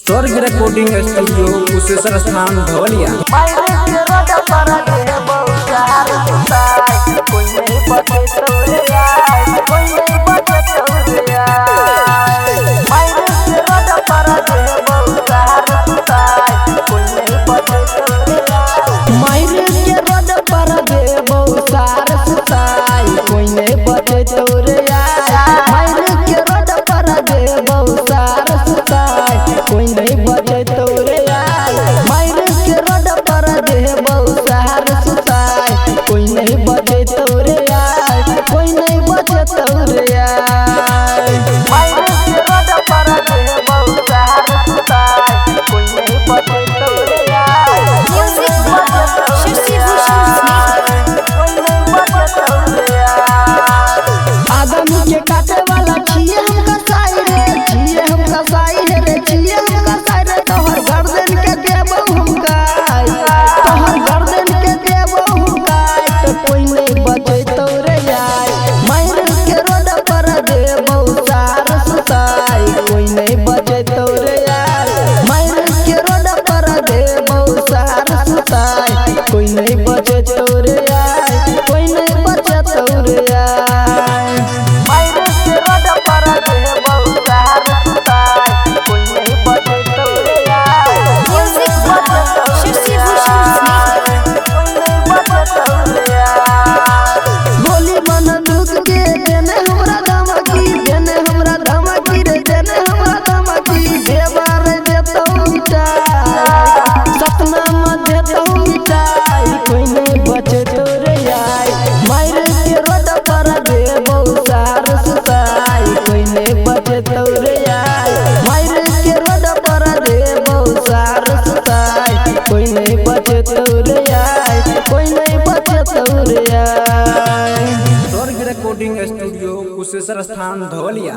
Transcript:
स्वर्ग recording studio Kusheshwar स्थान धवलिया। कोई नहीं बचे तोरे यार, कोई नहीं बचे तोरे यार। मायरे के रोड पर दे बहुसार सुताई, कोई नहीं बचे तोरे यार। म्यूजिक शशि भूषण कोई नहीं बचे तोरे यार। गोली मन दुख के देने हमरा धमकी, देने हमरा धमकी रे, देने हमरा धमकी। देवार देतो मिटाई, सपना में देतो मिटाई, कोई नहीं बचे तोरे यार। मायरे के रोड पर दे बहुसार सुताई, कोई नहीं बचे तोरे यार। मायरे के रोड पर दे बहुसार सुताई, कोई नहीं बचे तोरे यार, कोई नहीं बचे तोरे यार। स्वर्ग रिकॉर्डिंग स्टूडियो कुशेश्वर स्थान धवलिया।